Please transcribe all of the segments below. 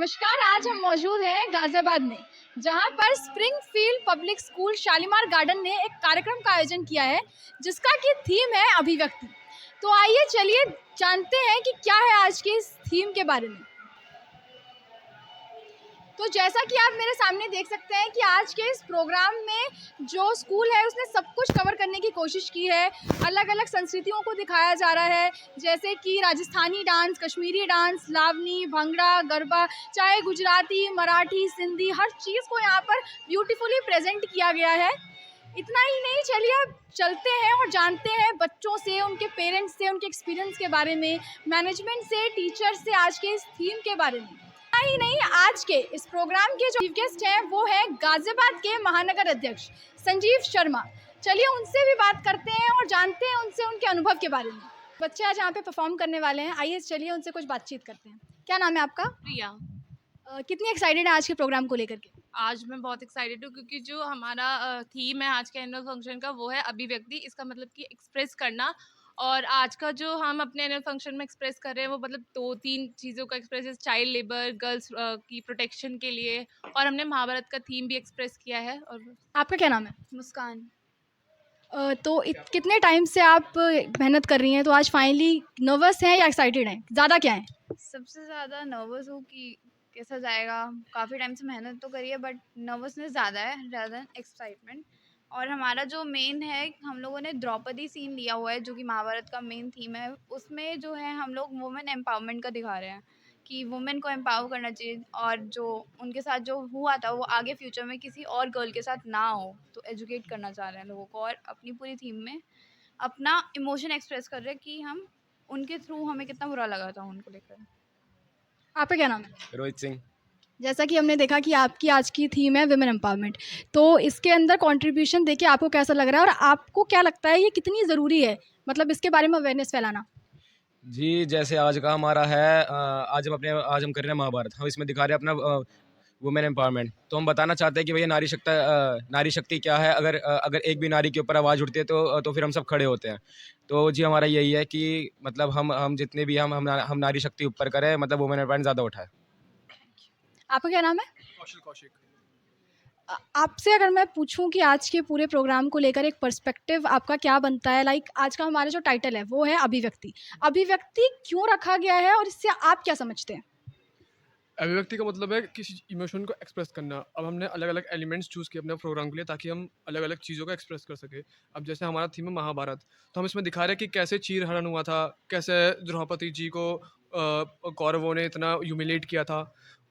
नमस्कार। आज हम मौजूद हैं गाजियाबाद में, जहां पर Springfield public school Shalimar garden ने एक कार्यक्रम का आयोजन किया है, जिसका कि थीम है अभिव्यक्ति। तो आइए चलिए जानते हैं कि क्या है आज के इस थीम के बारे में। तो जैसा कि आप मेरे सामने देख सकते हैं कि आज के इस प्रोग्राम में जो स्कूल है उसने सब कुछ कवर करने की कोशिश की है। अलग अलग संस्कृतियों को दिखाया जा रहा है, जैसे कि राजस्थानी डांस, कश्मीरी डांस, लावनी, भंगड़ा, गरबा, चाहे गुजराती, मराठी, सिंधी, हर चीज़ को यहाँ पर ब्यूटीफुली प्रेजेंट किया गया है। इतना ही नहीं, चलिए अब चलते हैं और जानते हैं बच्चों से, उनके पेरेंट्स से, उनके एक्सपीरियंस के बारे में, मैनेजमेंट से, टीचर से, आज के इस थीम के बारे में। ही नहीं, आज के इस प्रोग्राम के जो चीफ गेस्ट हैं वो है गाजियाबाद के महानगर अध्यक्ष संजीव शर्मा। चलिए उनसे भी बात करते हैं और जानते हैं उनसे उनके अनुभव के बारे में। बच्चे आज यहाँ पे परफॉर्म करने वाले हैं, आइए चलिए उनसे कुछ बातचीत करते हैं। क्या नाम है आपका? प्रिया। कितनी एक्साइटेड है आज के प्रोग्राम को लेकर के? आज मैं बहुत एक्साइटेड हूँ क्योंकि जो हमारा थीम है आज के एनुअल फंक्शन का वो है अभिव्यक्ति। इसका मतलब कि एक्सप्रेस करना। और आज का जो हम अपने एनुअल फंक्शन में एक्सप्रेस कर रहे हैं वो मतलब 2-3 चीज़ों का एक्सप्रेस है। चाइल्ड लेबर, गर्ल्स की प्रोटेक्शन के लिए, और हमने महाभारत का थीम भी एक्सप्रेस किया है। और आपका क्या नाम है? मुस्कान। तो कितने टाइम से आप मेहनत कर रही हैं? तो आज फाइनली नर्वस हैं या एक्साइटेड हैं? ज़्यादा क्या है? सबसे ज़्यादा नर्वस हूँ कि कैसा जाएगा। काफ़ी टाइम से मेहनत तो करी है बट नर्वसनेस ज़्यादा है ज़्यादा एक्साइटमेंट। और हमारा जो मेन है, हम लोगों ने द्रौपदी सीन लिया हुआ है जो कि महाभारत का मेन थीम है। उसमें जो है हम लोग वुमेन एम्पावरमेंट का दिखा रहे हैं कि वुमेन को एम्पावर करना चाहिए, और जो उनके साथ जो हुआ था वो आगे फ्यूचर में किसी और गर्ल के साथ ना हो। तो एजुकेट करना चाह रहे हैं लोगों को, और अपनी पूरी थीम में अपना इमोशन एक्सप्रेस कर रहे हैं कि हम उनके थ्रू हमें कितना बुरा लगा था उनको लेकर। आपका क्या नाम है? रोहित सिंह। जैसा कि हमने देखा कि आपकी आज की थीम है विमेन एम्पावरमेंट, तो इसके अंदर कंट्रीब्यूशन देखिए आपको कैसा लग रहा है और आपको क्या लगता है ये कितनी ज़रूरी है, मतलब इसके बारे में अवेयरनेस फैलाना? जी, जैसे आज का हमारा है आज हम कर रहे हैं महाभारत। हम इसमें दिखा रहे हैं अपना वुमेन एम्पावरमेंट। तो हम बताना चाहते हैं कि भैया नारी शक्ति क्या है। अगर एक भी नारी के ऊपर आवाज़ उठती है तो फिर हम सब खड़े होते हैं। तो जी हमारा यही है कि मतलब हम जितने भी हम नारी शक्ति ऊपर करें, मतलब वुमेन एम्पावरमेंट ज़्यादा उठाएं। आपका क्या नाम है? कौशिक। आपसे अगर मैं पूछूं कि आज के पूरे प्रोग्राम को लेकर एक पर्सपेक्टिव आपका क्या बनता है, लाइक आज का हमारा जो टाइटल है वो है अभिव्यक्ति। अभिव्यक्ति क्यों रखा गया है और इससे आप क्या समझते हैं? अभिव्यक्ति का मतलब है किसी इमोशन को एक्सप्रेस करना। अब हमने अलग अलग एलिमेंट्स चूज़ किए अपने प्रोग्राम के लिए ताकि हम अलग अलग चीज़ों को एक्सप्रेस कर सके। अब जैसे हमारा थीम है महाभारत, तो हम इसमें दिखा रहे हैं कि कैसे चीर हरण हुआ था, कैसे द्रौपदी जी को कौरवों ने इतना ह्यूमिलेट किया था।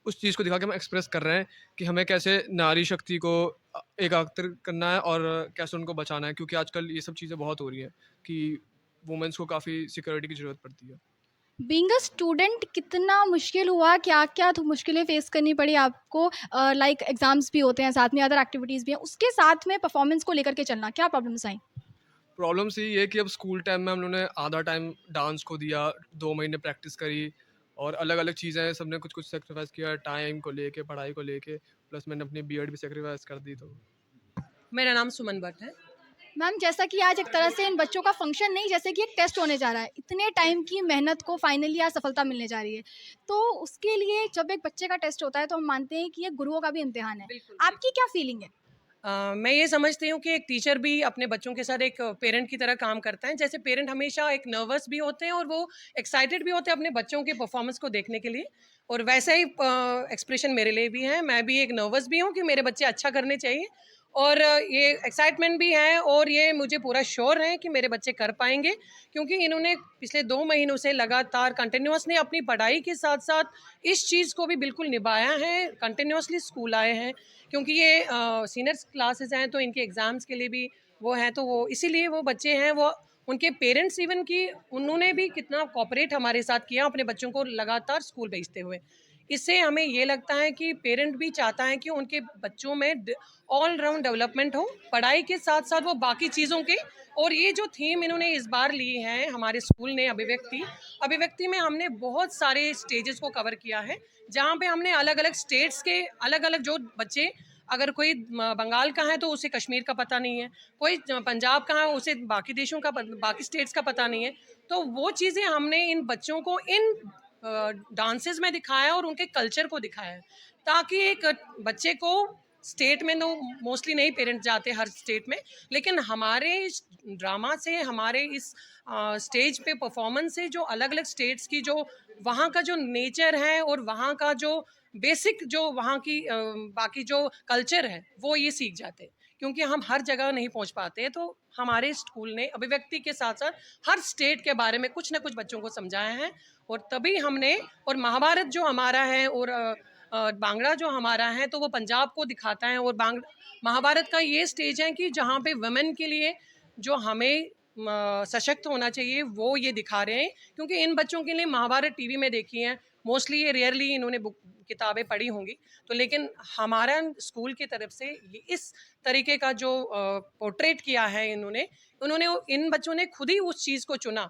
उस चीज़ को दिखा के हम एक्सप्रेस कर रहे हैं कि हमें कैसे नारी शक्ति को एकाग्र करना है और कैसे उनको बचाना है, क्योंकि आजकल ये सब चीज़ें बहुत हो रही हैं कि वुमेंस को काफ़ी सिक्योरिटी की ज़रूरत पड़ती है। बीइंग अ स्टूडेंट कितना मुश्किल हुआ, क्या क्या तो मुश्किलें फेस करनी पड़ी आपको? लाइक एग्जाम्स भी होते हैं, साथ में अदर एक्टिविटीज़ भी हैं, उसके साथ में परफॉर्मेंस को लेकर के चलना, क्या प्रॉब्लम्स आई? प्रॉब्लम्स यही है कि अब स्कूल टाइम में हम लोगों ने आधा टाइम डांस को दिया, 2 महीने प्रैक्टिस करी और अलग-अलग चीज़ें सबने कुछ-कुछ सैक्रिफाइस किया टाइम को लेके, पढ़ाई को लेके, प्लस मैंने अपनी बीएड भी सैक्रिफाइस कर दी तो। मेरा नाम सुमन भट्ट है। मैम, जैसा कि आज एक तरह से इन बच्चों का फंक्शन नहीं, जैसे कि एक टेस्ट होने जा रहा है, इतने टाइम की मेहनत को फाइनली आज सफलता मिलने जा रही है, तो उसके लिए जब एक बच्चे का टेस्ट होता है तो हम मानते हैं कि ये गुरुओं का भी इम्तिहान है। बिल्कुल। आपकी क्या फीलिंग है? मैं ये समझती हूँ कि एक टीचर भी अपने बच्चों के साथ एक पेरेंट की तरह काम करता है। जैसे पेरेंट हमेशा एक नर्वस भी होते हैं और वो एक्साइटेड भी होते हैं अपने बच्चों के परफॉर्मेंस को देखने के लिए, और वैसा ही एक्सप्रेशन मेरे लिए भी है। मैं भी एक नर्वस भी हूँ कि मेरे बच्चे अच्छा करने चाहिए, और ये एक्साइटमेंट भी है, और ये मुझे पूरा श्योर है कि मेरे बच्चे कर पाएंगे, क्योंकि इन्होंने पिछले 2 महीनों से लगातार कंटिन्यूसली अपनी पढ़ाई के साथ साथ इस चीज़ को भी बिल्कुल निभाया है। कंटिन्यूसली स्कूल आए हैं, क्योंकि ये सीनियर्स क्लासेस हैं तो इनके एग्ज़ाम्स के लिए भी वो हैं, तो वो इसीलिए वो बच्चे हैं, वो उनके पेरेंट्स इवन कि उन्होंने भी कितना कोऑपरेट हमारे साथ किया अपने बच्चों को लगातार स्कूल भेजते हुए। इससे हमें ये लगता है कि पेरेंट भी चाहता है कि उनके बच्चों में ऑल राउंड डेवलपमेंट हो, पढ़ाई के साथ साथ वो बाकी चीज़ों के। और ये जो थीम इन्होंने इस बार ली है हमारे स्कूल ने, अभिव्यक्ति में हमने बहुत सारे स्टेजेस को कवर किया है, जहाँ पे हमने अलग अलग स्टेट्स के अलग अलग जो बच्चे, अगर कोई बंगाल का है तो उसे कश्मीर का पता नहीं है, कोई पंजाब का है उसे बाकी देशों का बाकी स्टेट्स का पता नहीं है, तो वो चीज़ें हमने इन बच्चों को इन डांसेस में दिखाया है और उनके कल्चर को दिखाया है, ताकि एक बच्चे को स्टेट में तो मोस्टली नहीं पेरेंट्स जाते हर स्टेट में, लेकिन हमारे इस ड्रामा से, हमारे इस स्टेज पे परफॉर्मेंस से जो अलग अलग स्टेट्स की जो वहाँ का जो नेचर है और वहाँ का जो बेसिक जो वहाँ की बाकी जो कल्चर है वो ये सीख जाते हैं, क्योंकि हम हर जगह नहीं पहुँच पाते हैं। तो हमारे स्कूल ने अभिव्यक्ति के साथ साथ हर स्टेट के बारे में कुछ ना कुछ बच्चों को समझाया है, और तभी हमने, और महाभारत जो हमारा है और बांग्ला जो हमारा है तो वो पंजाब को दिखाता है, और महाभारत का ये स्टेज है कि जहाँ पे वुमेन के लिए जो हमें सशक्त होना चाहिए वो ये दिखा रहे हैं, क्योंकि इन बच्चों के लिए महाभारत टीवी में देखी है, मोस्टली ये रेयरली इन्होंने किताबें पढ़ी होंगी, तो लेकिन हमारा स्कूल की तरफ से ये इस तरीके का जो पोर्ट्रेट किया है इन्होंने इन बच्चों ने खुद ही उस चीज़ को चुना।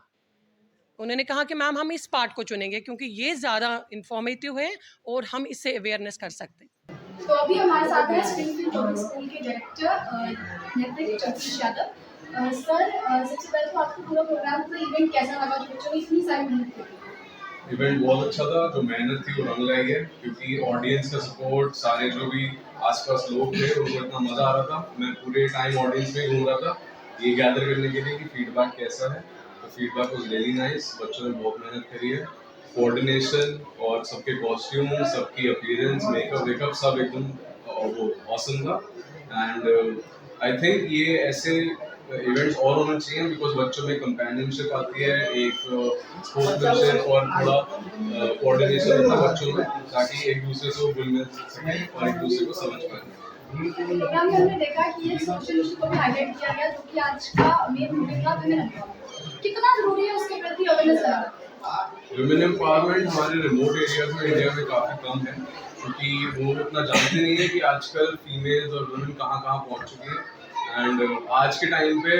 उन्होंने कहा कि मैम हम इस पार्ट को चुनेंगे क्योंकि ये ज़्यादा इंफॉर्मेटिव है और हम इससे अवेयरनेस कर सकते हैं। तो अभी हमारे साथ हैं स्प्रिंगफील्ड पब्लिक स्कूल के डायरेक्टर नैतिक जगदीश यादव। सर, सबसे पहले तो आपको पूरा प्रोग्राम, पूरा इवेंट कैसा लगा जो बच्चों ने इतनी सारी मेहनत की? इवेंट बहुत अच्छा था, जो मेहनत थी वो रंग लाई है, क्योंकि ऑडियंस का सपोर्ट, सारे जो भी आसपास लोग थे उनको इतना मज़ा आ रहा था। मैं पूरे टाइम ऑडियंस में घूम रहा था ये गैदर करने के लिए कि फीडबैक कैसा है, तो फीडबैक वाज रियली नाइस। बच्चों ने बहुत मेहनत करी है, कोऑर्डिनेशन और सबके कॉस्ट्यूम, सबकी अपीयरेंस, मेकअप वेकअप सब एकदम वो ऑसम था। एंड आई थिंक ये ऐसे इवेंट्स और होना चाहिए, बिकॉज बच्चों में कंपेनियनशिप आती है, एक स्पोर्ट्समैनशिप और थोड़ा कोऑर्डिनेशन होता है बच्चों में, ताकि एक दूसरे से वो घुल मिल सकें और एक दूसरे को समझ पाएं। प्रोग्राम में हमने देखा कि ये सोशल इशू को भी हाईलाइट किया गया, जो कि आज का मेन मुद्दा था वुमेन एम्पावरमेंट। कितना जरूरी है उसके प्रति अवेयरनेस लाना? वुमेन एम्पावरमेंट हमारे रिमोट एरियाज में इंडिया में काफ़ी कम है, क्योंकि वो उतना जानते नहीं है कि आजकल फीमेल्स और वुमेन कहाँ कहाँ पहुँच चुकी हैं। एंड आज के टाइम पे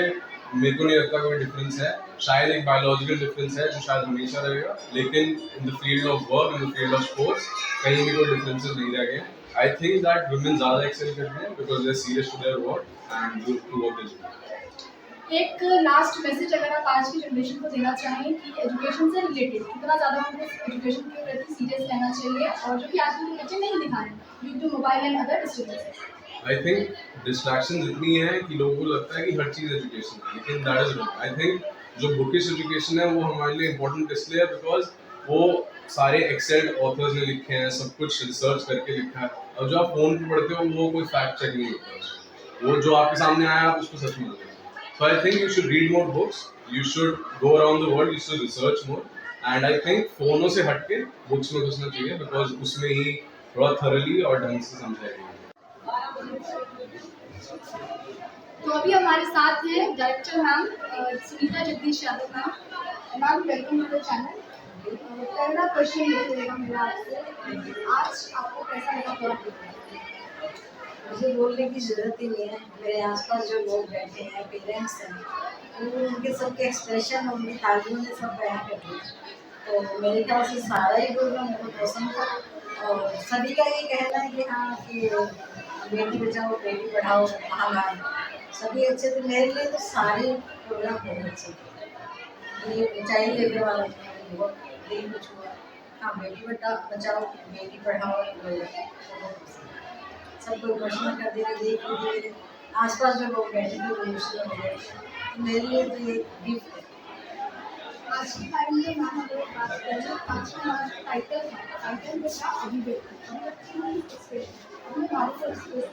मेरे को नहीं लगता कोई डिफरेंस है, शायद एक बायोलॉजिकल डिफरेंस है जो शायद हमेशा रहेगा, लेकिन in the field of work, in the field of sports कहीं भी कोई डिफरेंसेस नहीं रह गए। आई थिंक दैट वुमेन ज़्यादा एक्सेल कर रही हैं because they are serious to their work and to work is. एक लास्ट मैसेज अगर आप आज की जनरेशन को देना चाहें कि एजुकेशन से रिलेटेड कितना ज़्यादा हमको एजुकेशन के प्रति सीरियस रहना चाहिए, और जो कि आजकल के बच्चे नहीं दिखा रहे due to mobile and other distractions. I think distraction इतनी है कि लोगों को लगता है कि हर चीज़ एजुकेशन है, लेकिन that is wrong. I think जो बुकिश एजुकेशन है वो हमारे लिए इम्पोर्टेंट इसलिए है बिकॉज वो सारे एक्सेल्ड ऑथर्स ने लिखे हैं, सब कुछ रिसर्च करके लिखा है, और जो आप फोन पे पढ़ते हो वो कोई फैक्ट चेक नहीं होता, वो जो आपके सामने आया आप उसको सच मान लेते हो। So I think you should read more books, you should go around the world, you should research more, and I think फोनों से हट के बुक्स में घुसना चाहिए बिकॉज उसमें ही थोड़ा थरली और ढंग से समझाएगी। तो अभी हमारे साथ हैं director ma'am Sunita Jagdish Yadav ma'am. Ma'am, welcome to the channel. पहला क्वेश्चन ये रहेगा मेरा आपसे, आज आपको कैसा लगा प्रोग्राम? मुझे बोलने की ज़रूरत ही नहीं है, मेरे आसपास जो लोग बैठे हैं, पेरेंट्स हैं, उनके सबके एक्सप्रेशन, उनकी तालियों ने सब बयां कर दिया, तो मेरे ख्याल से सारा ही प्रोग्राम बहुत पसंद था। और सभी का ये कहना है कि हाँ कि बेटी बचाओ बेटी पढ़ाओ महाभारत सभी अच्छे थे। मेरे लिए तो सारे प्रोग्राम बहुत अच्छे थे। ये चाइल्ड लेबर वाला बहुत यही कुछ हुआ, हाँ बेटी बचाओ बेटी पढ़ाओ, सबको इमोशनल कर दिया, देख लीजिए आसपास जो लोग बैठे थे वो इमोशनल हो गए। मेरे लिए तो ये गिफ्ट है। आज के टाइम में मैम अगर बात करें, आज का हमारा जो टाइटल बेटा अभिव्यक्ति अपने भारत से एक्सप्रेस,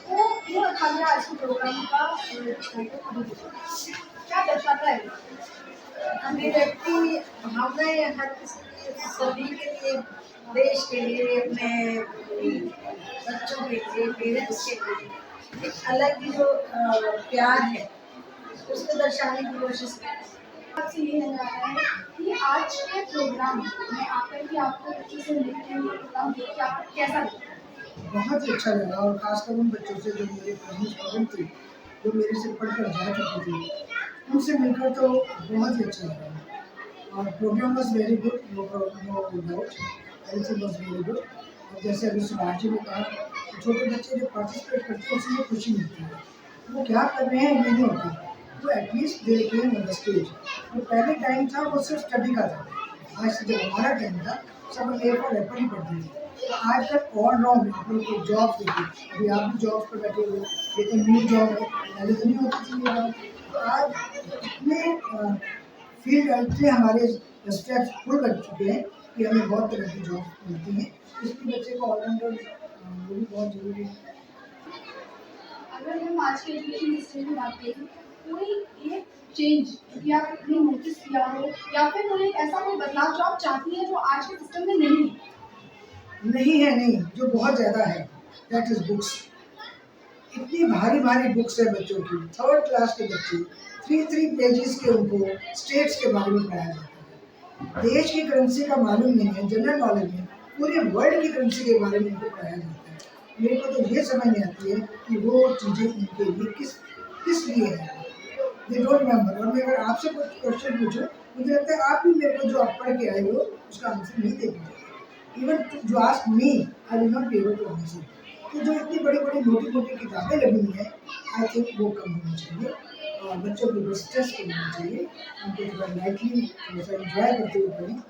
तो ये रखा गया आज के प्रोग्राम का टाइटल अभिव्यक्ति। क्या दर्शाता है? अभिव्यक्ति हमने हर किसी सभी के लिए, देश के लिए, अपने बच्चों के लिए, पेरेंट्स के लिए एक अलग ही जो प्यार है उसको दर्शाने की कोशिश करें। आपसे ये लग रहा है कि आज के प्रोग्राम में आकर के आपको बच्चों से मिलकर ये प्रोग्राम देख के आपको कैसा लगा? बहुत ही अच्छा लगा, और खासकर उन बच्चों से जो मेरे प्रमुख स्टूडेंट थे, जो मेरे से पढ़कर जा चुके थे, उनसे मिलकर तो बहुत ही अच्छा लगा। और program was very good, no doubt, everything was very good. और जैसे अभी सुभाष जी ने कहा, छोटे बच्चे जो पार्टिसिपेट करते हैं उसमें खुशी मिलती है, वो क्या कर रहे हैं ये नहीं होता, तो at least they came on the stage. जो पहले टाइम था वो सिर्फ स्टडी का था, आज से जब हमारा टाइम था सब ए फॉर एप्पल ही पढ़ते थे। तो आजकल ऑल राउंड आप लोग को जॉब देखिए, अभी आप भी जॉब पर बैठे हुए, ये तो न्यू जॉब है, पहले तो नहीं होती थी ये जॉब। तो आज इतने फील्ड इतने हमारे स्टेप्स फुल कर चुके हैं कि हमें बहुत तरह की जॉब मिलती हैं, इसलिए बच्चे को ऑलराउंडर वो भी बहुत ज़रूरी है। अगर हम आज के एजुकेशन सिस्टम की बात करें, कोई एक चेंज कि आपने नोटिस किया हो या फिर कोई ऐसा कोई बदलाव जो आप चाहती हैं जो आज के सिस्टम में नहीं है? नहीं, जो बहुत ज़्यादा है दैट इज़ बुक्स। इतनी भारी भारी बुक्स है बच्चों की, 3rd क्लास के बच्चे 3 पेजेस के उनको स्टेट्स के बारे में पढ़ाया जाता है। देश की करेंसी का मालूम नहीं है, जनरल नॉलेज में पूरे वर्ल्ड की करेंसी के बारे में उनको पढ़ाया जाता है। मेरे को तो ये समझ नहीं आती है कि वो चीज़ें उनके लिए किस लिए है, दे डोंट रिमेम्बर। और मैं अगर आपसे कुछ क्वेश्चन पूछूं, मुझे लगता है आप भी मेरे को जो आप पढ़ के आए हो उसका आंसर नहीं दे पाएंगे। इवन जो ask me I will not be able to answer. तो जो इतनी बड़ी बड़ी मोटी किताबें लगी हुई हैं, आई थिंक वो कम होनी चाहिए और बच्चों को स्ट्रेस कम होना चाहिए, उनको थोड़ा लाइटली थोड़ा एंजॉय करते हुए पढ़ें।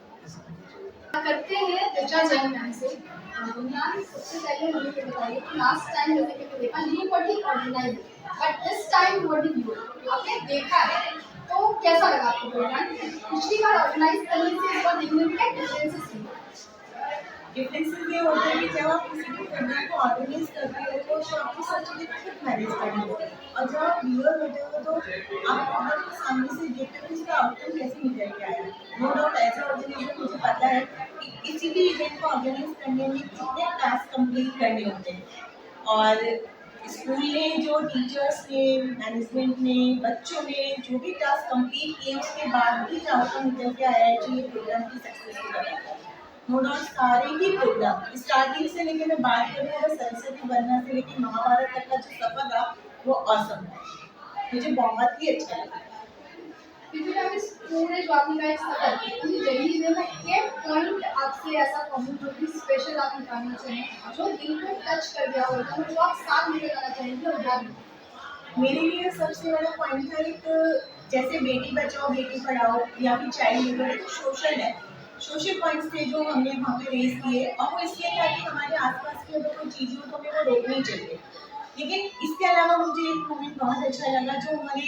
करते हैं ऋचा जैन मैम से। मैम, सबसे पहले मुझे ये बताइए कि लास्ट टाइम मैंने देखा new body organize, but this time what did you आपने देखा है तो कैसा लगा आपको प्रोग्राम? पिछली बार ऑर्गेनाइज करने से इस बार देखने में क्या डिफरेंसेस थे? डिफरेंसेस ये होते हैं कि जब आप किसी भी प्रोग्राम को ऑर्गेनाइज करते हो तो आपको सब चीज़ें खुद मैनेज करनी होती है, और जब आप व्यूअर होते हो तो आप प्रोग्राम को सामने से देखते हो कि इसका आउटकम कैसे निकल के आया। नो डाउट एज ऑर्गेनाइजर मुझे पता है कि किसी भी इवेंट को ऑर्गेनाइज करने में कितने टास्क कंप्लीट करने होते हैं, और स्कूल ने, जो टीचर्स ने, मैनेजमेंट ने, बच्चों ने जो भी टास्क कंप्लीट किए उसके बाद भी आउटकम निकल के आया है कि ये प्रोग्राम की सक्सेस को बनाता है। नो डाउट सारे ही प्रोग्राम स्टार्टिंग से लेकर मैं बात करूँ अगर सरस्वती वंदना से लेकर महाभारत तक का जो सफर रहा वो ऑसम है, मुझे बहुत ही अच्छा लगा। क्योंकि आप इस पूरे जो आपने का एक सफर इतनी जल्दी में एक पॉइंट आपसे ऐसा कहूँ जो कि स्पेशल आप निकालना चाहें, जो दिल को टच कर गया हो, तो जो आप साथ लेकर जाना चाहेंगे उदाहरण? मेरे लिए सबसे बड़ा पॉइंट था एक, जैसे बेटी बचाओ बेटी पढ़ाओ या फिर चाइल्ड लेबर, तो सोशल है, सोशल पॉइंट्स थे जो हमने वहाँ पे रेस किए, और वो इसलिए था कि हमारे आसपास की अगर कोई चीज़ें हो तो हमें वो रोकनी चाहिए। लेकिन इसके अलावा मुझे एक मोमेंट बहुत अच्छा लगा जो हमारे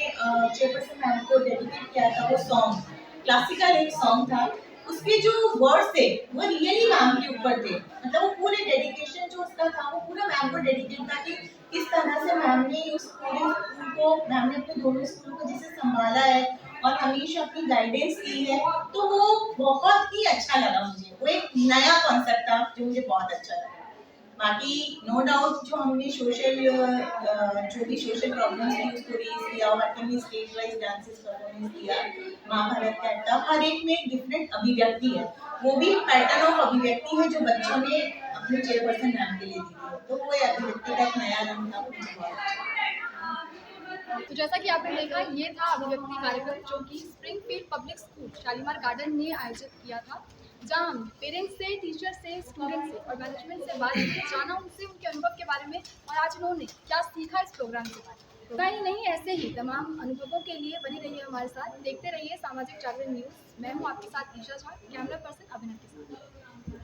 चेयरपर्सन मैम को डेडिकेट किया था, वो सॉन्ग क्लासिकल एक सॉन्ग था, उसके जो वर्ड्स थे वो रियली मैम के ऊपर थे, मतलब वो पूरे डेडिकेशन जो उसका था वो पूरा मैम को डेडिकेट था कि किस तरह से मैम ने उस पूरे स्कूल को, मैम ने अपने दोनों स्कूल को जैसे संभाला है और हमेशा अपनी गाइडेंस की है, तो वो बहुत ही अच्छा लगा मुझे। वो एक नया कॉन्सेप्ट था जो मुझे बहुत अच्छा लगा। बाकी नो डाउट जो हमने सोशल जो भी सोशल प्रॉब्लम्स थी उसको रेज किया, और हमने स्टेज वाइज डांसेस परफॉर्मेंस किया, महाभारत का था, हर एक में एक डिफरेंट अभिव्यक्ति है, वो भी पैटर्न ऑफ अभिव्यक्ति है जो बच्चों ने अपने चेयरपर्सन मैम के लिए दी थी, तो वो अभिव्यक्ति का एक नया रंग था, मुझे बहुत अच्छा। तो जैसा कि आपने देखा, ये था अभिव्यक्ति कार्यक्रम जो कि Springfield public school Shalimar garden ने आयोजित किया था, जहाँ हम पेरेंट्स से, टीचर से, स्टूडेंट से और मैनेजमेंट से बात की, जाना उनसे उनके अनुभव के बारे में और आज उन्होंने क्या सीखा इस प्रोग्राम से। तो ही नहीं, ऐसे ही तमाम अनुभवों के लिए बनी रहिए हमारे साथ, देखते रहिए सामाजिक जागरण न्यूज़। मैं हूँ आपके साथ ईशा झा, कैमरा पर्सन अभिनव के साथ।